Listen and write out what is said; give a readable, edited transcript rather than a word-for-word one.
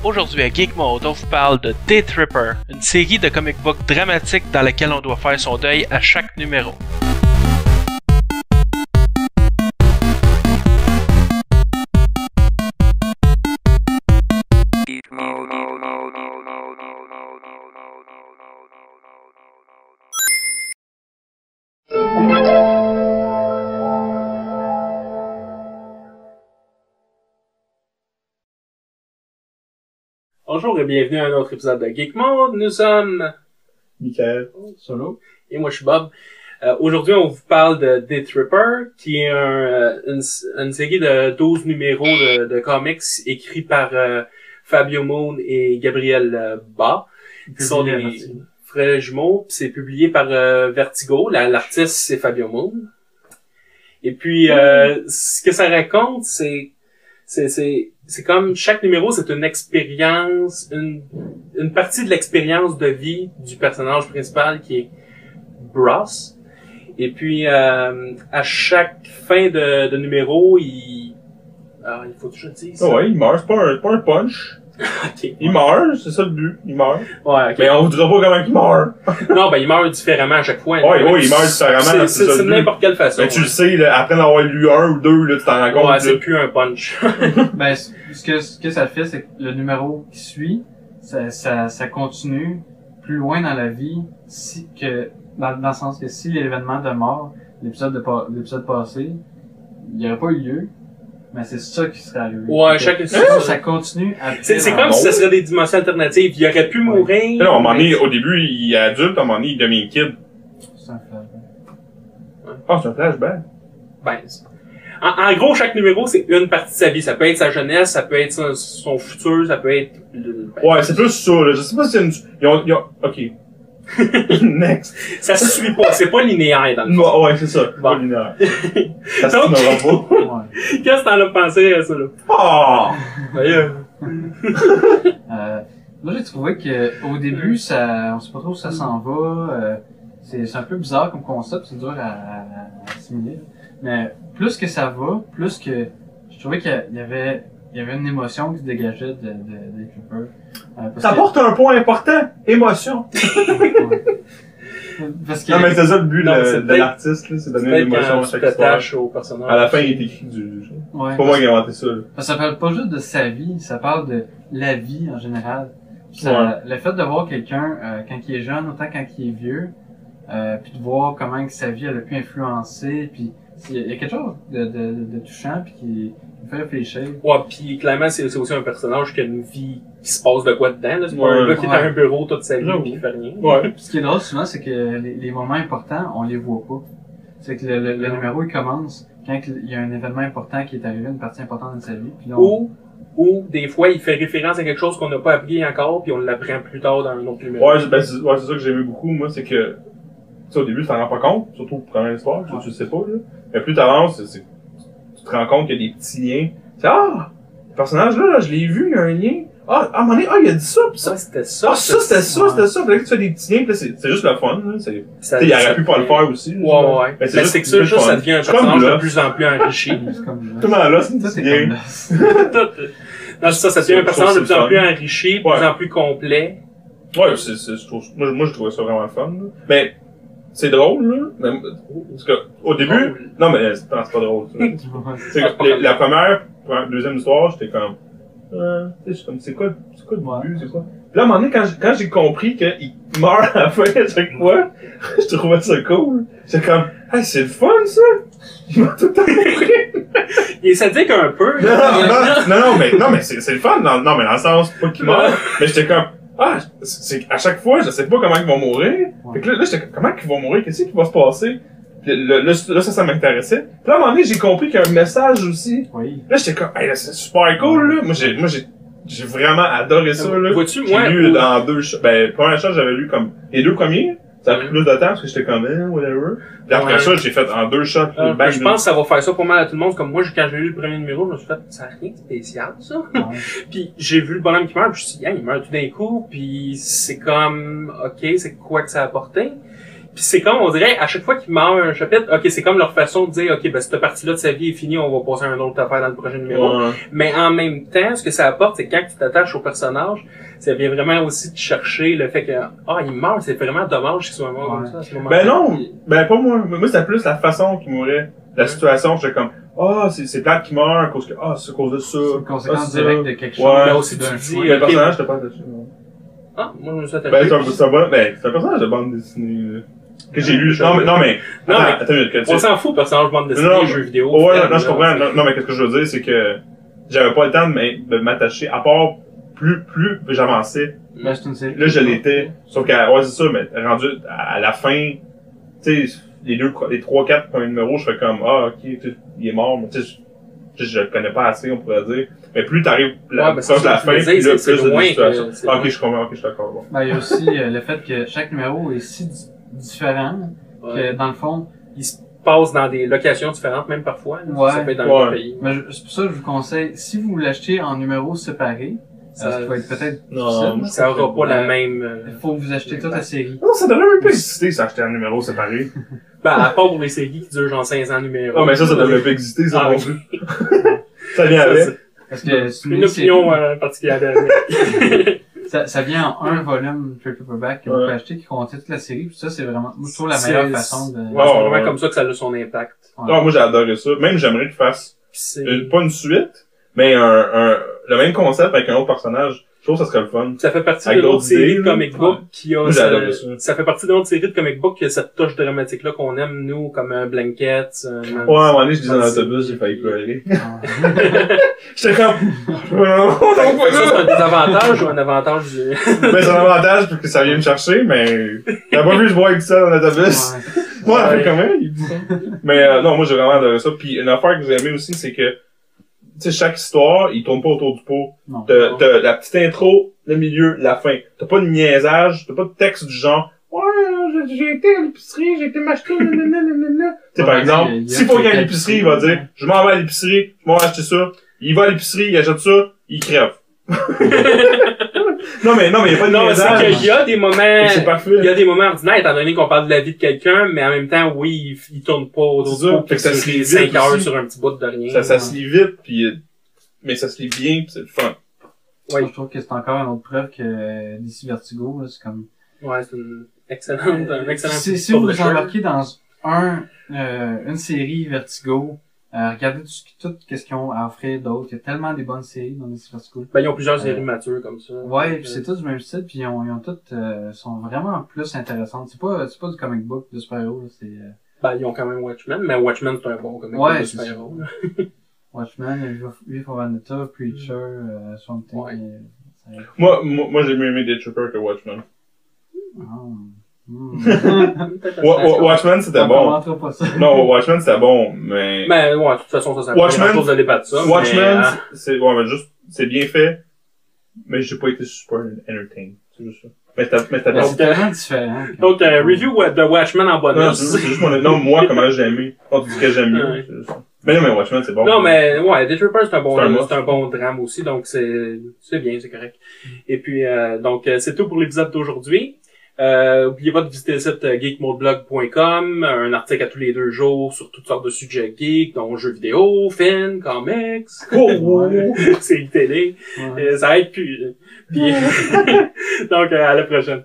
Aujourd'hui à Geek Mode, on vous parle de Day Tripper, une série de comic book dramatique dans laquelle on doit faire son deuil à chaque numéro. Bonjour et bienvenue à un autre épisode de Geek Mode. Nous sommes Michael, Solo. et moi je suis Bob. Aujourd'hui on vous parle de Day Tripper, qui est une série de 12 numéros de comics écrits par Fabio Moon et Gabriel Ba, qui sont des frères jumeaux. C'est publié par Vertigo. L'artiste c'est Fabio Moon. Et puis ce que ça raconte, c'est comme chaque numéro, c'est une expérience, une partie de l'expérience de vie du personnage principal qui est Bros. Et puis à chaque fin de numéro, il faut que je le dise. Oh ouais, il meurt, c'est pas un punch. Okay. Il meurt, c'est ça le but, il meurt. Ouais, ok. Mais on voudra pas comment il meurt. Non, ben il meurt différemment à chaque fois. Ouais, il meurt différemment. C'est de n'importe quelle façon. Mais tu le sais, là, après d'avoir lu un ou deux, là, tu t'en rends compte. Ouais, c'est plus un punch. Ben, ce que ça fait, c'est que le numéro qui suit, ça continue plus loin dans la vie, dans le sens que si l'événement de mort, l'épisode passé, il n'y aurait pas eu lieu, mais c'est ça qui serait arrivé. Ouais, ça continue après. C'est comme si ça serait des dimensions alternatives. Il aurait pu mourir. Non, à un moment donné, au début, il est adulte, à un moment donné, il devient kid. C'est un flashback. Ah, c'est un flashback. Ben, en gros, chaque numéro, c'est une partie de sa vie. Ça peut être sa jeunesse, ça peut être son futur, ça peut être... Ouais, c'est plus ça, là. Je sais pas si c'est une... Ok. Next. Ça se suit pas, c'est pas linéaire dans le fond. Ouais, c'est ça. Bon. Pas linéaire. Ça se Donc- tiendra pas. Ouais. Qu'est-ce que t'en as pensé à ça, là? Ah! Moi, j'ai trouvé que au début, on sait pas trop où ça s'en va. C'est un peu bizarre comme concept, c'est dur à assimiler. Mais plus que ça va, plus que je trouvais qu'il y avait une émotion qui se dégageait des Tripper. Ça porte un point important. Émotion. Parce que Non, mais c'est ça le but Non, c'est de peut-être- l'artiste, là, c'est donner Peut-être une émotion quand à tu chaque histoire. t'attaches au personnage. À la fin, il est écrit du jeu. ouais, C'est pas moi qui ai inventé ça, là. ça parle pas juste de sa vie, ça parle de la vie en général. Puis ça, le fait de voir quelqu'un quand il est jeune, autant quand il est vieux, puis de voir comment que sa vie elle a pu influencer, puis il y a quelque chose de touchant puis qui me fait réfléchir. Ouais, pis clairement, c'est aussi un personnage qui a une vie qui se passe de quoi dedans, là. C'est pas Ouais. un gars qui est à un bureau toute sa vie J'avoue. pis qui fait rien. Ouais. Puis ce qui est drôle souvent, c'est que les moments importants, on les voit pas. C'est que le numéro il commence quand il y a un événement important qui est arrivé, une partie importante de sa vie, puis là Ou des fois, il fait référence à quelque chose qu'on n'a pas appris encore pis on l'apprend plus tard dans un autre numéro. Ouais, c'est ça que j'aimais beaucoup, moi, c'est que, tu sais, au début, tu t'en rends pas compte, surtout pour première histoire, tu le sais pas, là. Mais plus t'avances, tu te rends compte qu'il y a des petits liens. C'est, le personnage là, je l'ai vu, il y a un lien. À un moment donné, il a dit ça, pis ça. C'était ça. C'était ça. Puis là, que tu fais des petits liens, pis là, c'est juste le fun, là. Tu sais, il aurait pu pas le faire aussi. Ouais, ouais. Mais Mais c'est que ça, juste, ça devient un C'est comme personnage de Lost. plus en plus enrichi. c'est comme Comment là, c'est ça, un c'est petit lien. comme Lost. Non, c'est ça devient un personnage de plus en fun. plus enrichi, de plus Ouais. en plus complet. Ouais, moi, je trouvais ça vraiment fun, là. Mais, c'est drôle, là. Mais, parce que, au début, non, mais c'est pas drôle, ça. C'est que la deuxième histoire, j'étais comme, tu sais, c'est quoi le but, c'est quoi? Puis là, à un moment donné, quand j'ai compris qu'il meurt à la fin à chaque fois, je trouvais ça cool. J'étais comme, hey, c'est le fun, ça! Il m'a tout le temps mourir. Il est sadique un peu. Non, mais c'est le fun, non, mais dans le sens, pas qu'il meurt, mais j'étais comme, c'est, à chaque fois, je sais pas comment ils vont mourir. Fait que là, j'étais comme, comment ils vont mourir? Qu'est-ce qui va se passer? Puis là, ça m'intéressait. Puis là, à un moment donné, j'ai compris qu'il y a un message aussi. Oui. Là, j'étais comme, hey, là, c'est super cool, là. Moi, j'ai vraiment adoré ça, là. Vois-tu, J'ai moi, lu dans deux shots. Ben, première chose, j'avais lu comme les deux premiers. Ça a pris plus de temps parce que j'étais comme, whatever. Puis après Ouais. ça, j'ai fait en deux shots. bang, Je pense que ça va faire ça pour mal à tout le monde. Comme moi, quand j'ai lu le premier numéro, je me suis fait, ça n'a rien de spécial, ça. Ouais. Puis j'ai vu le bonhomme qui meurt, puis je me suis dit, il meurt tout d'un coup, puis c'est comme, ok, c'est quoi que ça a apporté? Puis c'est comme, on dirait, à chaque fois qu'ils meurent un chapitre, ok, c'est comme leur façon de dire, ok, ben cette partie-là de sa vie est finie, on va passer à un autre affaire dans le prochain numéro. Ouais. Mais en même temps, ce que ça apporte, c'est que quand tu t'attaches au personnage, ça vient vraiment aussi de chercher le fait que, il meurt, c'est vraiment dommage qu'il soit mort comme ça à ce moment-là. Ben non, ben pas moi. Moi, c'est plus la façon qu'il mourait. La situation, j'étais comme, c'est plate qu'il meurt à cause que, c'est à cause de ça. C'est une conséquence ça. directe de quelque chose. Ouais, là aussi, d'un tu dis, choix. Le personnage, j'étais pas dessus. Moi, je me suis attaché. Ben, c'est un personnage de bande dessinée, là, que j'ai lu. Non, mais, attends une minute, On s'en fout, personnage bande dessinée, Non, jeux vidéo. ouais, film, non, je là, comprends. Non, mais qu'est-ce que je veux dire, c'est que j'avais pas le temps de m'attacher, à part plus j'avançais. Ben, c'est une série. Là, je l'étais. Sauf que, c'est ça, mais rendu à la fin, tu sais, les 3-4 premiers numéros, je fais comme, ok, il est mort, mais tu sais, je le connais pas assez, on pourrait dire. Mais plus t'arrives proche de la fin, plus là, plus de situations. Ok, je comprends, ok, je suis d'accord. Bon. Ben, il y a aussi le fait que chaque numéro est si différent que, dans le fond, il se passe dans des locations différentes, même parfois. Là. Ouais. Ça peut être dans le pays. Mais c'est pour ça que je vous conseille, si vous l'achetez en numéros séparés, ce qui va être peut-être Non, difficile, Ça aura pas la même... il faut que vous achetez toute la série. Non, ça devrait même pas exister, ça, acheter un numéro séparé. Ben, à part pour les séries qui durent genre 5 ans numéro. Oh, mais ça devrait pas exister, ça Ah, non plus. Ça vient Ça, avec. Parce que c'est une opinion particulière. ça vient en un volume paperback que vous pouvez acheter qui contient toute la série. Puis ça, c'est vraiment, moi, je trouve la meilleure façon de... Ouais, c'est vraiment comme ça que ça a son impact. Non, moi, j'ai adoré ça. Même, j'aimerais qu'il fasse pas une suite, mais le même concept avec un autre personnage. Je trouve que ça serait le fun. Ça fait partie Avec de l'autre d'autres série idées, de comic book qui a... Moi, j'ai adoré ça. Ça fait partie de l'autre série de comic book qui a cette touche dramatique-là qu'on aime, nous, comme Blanket. Ouais, à un moment donné, je disais dans l'autobus, j'ai failli pleurer. Ah. J'étais comme, non, Fait que ça, c'est un désavantage ou un avantage du... mais c'est un avantage parce que ça vient me chercher, mais t'as pas vu que je vois avec ça dans l'autobus. Ouais. Moi, elle fait comment, il dit ça. Mais, non, moi, j'ai vraiment adoré ça. Puis, une affaire que j'ai aimé aussi, c'est que, tu sais, chaque histoire, il tourne pas autour du pot. Non. T'as la petite intro, le milieu, la fin. T'as pas de niaisage, t'as pas de texte du genre, j'ai été à l'épicerie, j'ai été m'acheter, nanana. Tu sais, par exemple, s'il faut qu'il y ait à l'épicerie, il va dire, je m'en vais à l'épicerie, je m'en vais acheter ça. Il va à l'épicerie, il achète ça, il crève. Non, mais il y a pas de Non, c'est niaisage. qu'il y a des moments... C'est parfait. Il y a des moments ordinaires, étant donné qu'on parle de la vie de quelqu'un, mais en même temps, oui, il tourne pas autour C'est du ça. pot Fait que ça se sur lit les vite 5 heures aussi. sur un petit bout de rien. Ça se lit vite, mais ça se lit bien, pis c'est le fun. Ouais. Je trouve que c'est encore une autre preuve que DC Vertigo, là, c'est comme... Ouais, c'est un excellent Si vous vous embarquez dans une série Vertigo, regardez tout ce qu'ils ont à offrir d'autres. Il y a tellement des bonnes séries dans DC Vertigo. Ben, ils ont plusieurs séries matures comme ça. Ouais, puis c'est tout du même style, puis ils ont toutes, sont vraiment plus intéressantes. C'est pas du comic book de super-héros, là, c'est, Ben, ils ont quand même Watchmen, mais Watchmen, c'est un bon comic Ouais, book de c'est super-héros. Watchmen, V for Vendetta, Preacher, Swamp Thing. Ouais. Moi, j'ai mieux aimé Day Tripper que Watchmen. Watchmen, c'était On bon. commentera pas ça. Non, Watchmen, c'était bon, mais... Ben, ouais, de toute façon, ça Watchmen- pas chose de débattre ça. Watchmen, mais, mais juste, c'est bien fait, mais j'ai pas été super entertained. C'est juste ça. Mais c'était Mais bon. c'est tellement différent. donc, review de Watchmen en Non, bonus. c'est juste moi, comment j'ai aimé. Quand tu dis que j'aime mieux. Ouais. C'est juste ça. Mais non, mais Watchmen, c'est bon. Non, mais, ouais, Day Tripper, c'est un C'est un bon drame aussi, donc c'est bien, c'est correct. Et puis, donc, c'est tout pour l'épisode d'aujourd'hui. Oubliez pas de visiter le site geekmodeblog.com, un article à tous les 2 jours sur toutes sortes de sujets geeks, dont jeux vidéo, films, comics, séries télé, Ouais. ça aide plus. Puis, donc, à la prochaine.